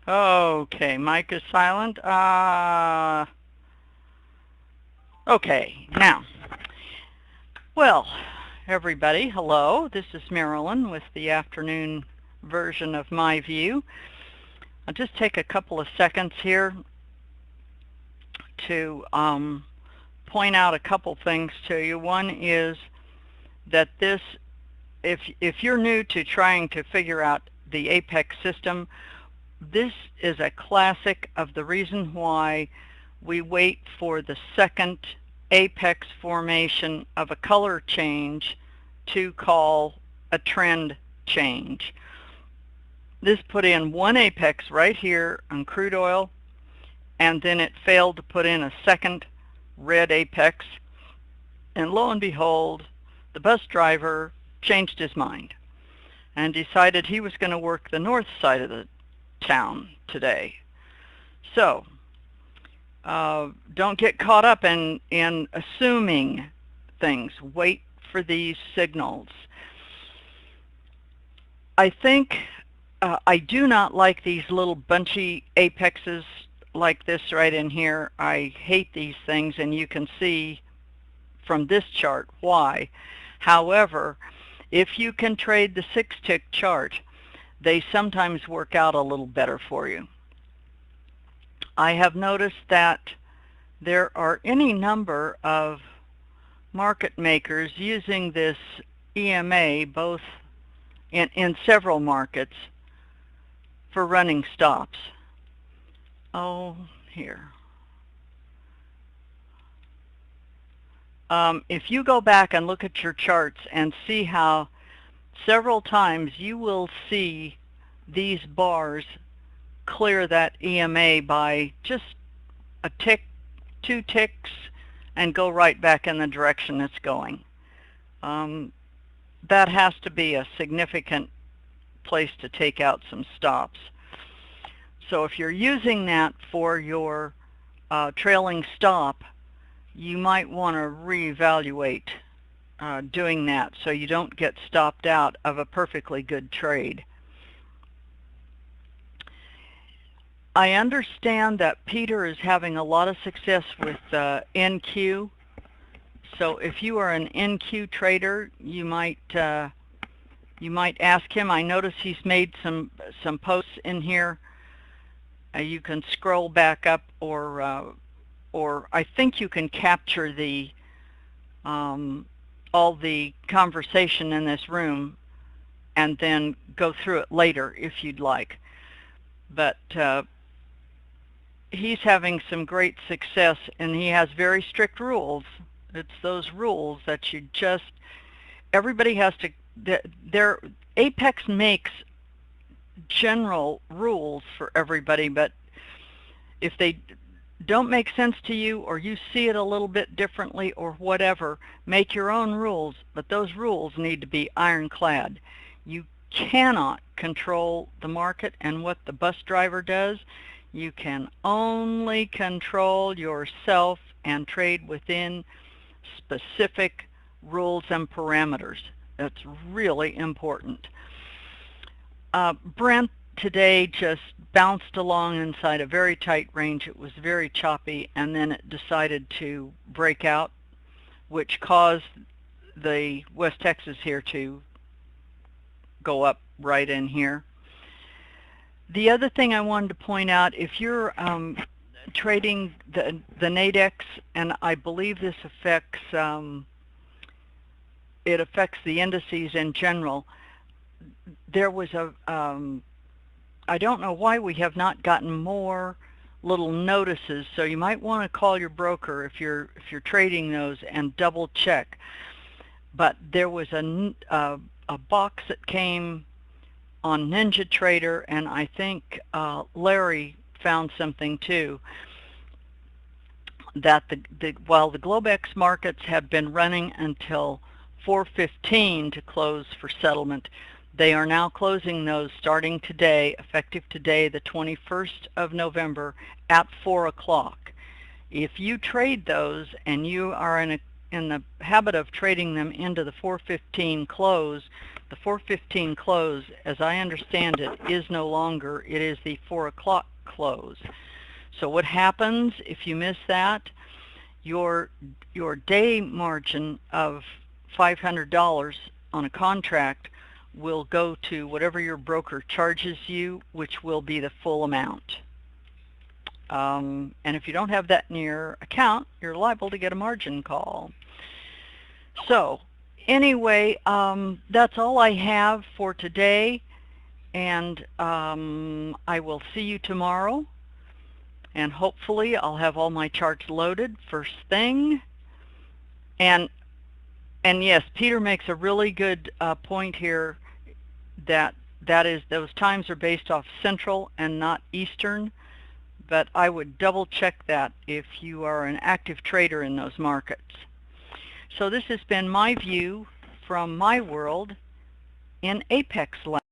Okay, mic is silent. Okay, now, well, everybody, hello. This is Marilyn with the afternoon version of My View. I'll just take a couple of seconds here to point out a couple things to you. One is that this, if you're new to trying to figure out the apex system, this is a classic of the reason why we wait for the second apex formation of a color change to call a trend change. This put in one apex right here on crude oil, and then it failed to put in a second red apex, and lo and behold, the bus driver changed his mind and decided he was going to work the north side of the town today. So don't get caught up in assuming things. Wait for these signals. I think I do not like these little bunchy apexes like this right in here. I hate these things, and you can see from this chart why. However, if you can trade the 6-tick chart, they sometimes work out a little better for you. I have noticed that there are any number of market makers using this EMA both in several markets for running stops. Oh, here. If you go back and look at your charts and see how several times you will see these bars clear that EMA by just a tick, 2 ticks, and go right back in the direction it's going. That has to be a significant place to take out some stops. So if you're using that for your trailing stop, you might want to reevaluate doing that so you don't get stopped out of a perfectly good trade. I understand that Peter is having a lot of success with NQ. So if you are an NQ trader, you might ask him. I notice he's made some posts in here. You can scroll back up, or I think you can capture the all the conversation in this room and then go through it later if you'd like. But he's having some great success, and he has very strict rules. It's those rules that you just, everybody has to, their Apex makes general rules for everybody, but if they don't make sense to you, or you see it a little bit differently or whatever, make your own rules, but those rules need to be ironclad. You cannot control the market and what the bus driver does. You can only control yourself and trade within specific rules and parameters. That's really important. Brent today just bounced along inside a very tight range. It was very choppy, and then it decided to break out, which caused the West Texas here to go up right in here. The other thing I wanted to point out, if you're trading the Nadex, and I believe this affects it affects the indices in general, there was a I don't know why we have not gotten more little notices, so you might want to call your broker if you're trading those and double check. But there was a box that came on NinjaTrader, and I think Larry found something too, that while the Globex markets have been running until 4:15 to close for settlement, they are now closing those starting today, effective today, the 21st of November at 4 o'clock. If you trade those and you are in the habit of trading them into the 4:15 close, The 4:15 close, as I understand it, is no longer. It is the 4 o'clock close. So what happens if you miss that? Your day margin of $500 on a contract will go to whatever your broker charges you, which will be the full amount. And if you don't have that in your account, you're liable to get a margin call. So anyway, that's all I have for today, and I will see you tomorrow, and hopefully I'll have all my charts loaded first thing. And yes, Peter makes a really good point here, that is those times are based off Central and not Eastern, but I would double check that if you are an active trader in those markets. So this has been my view from my world in Apex land.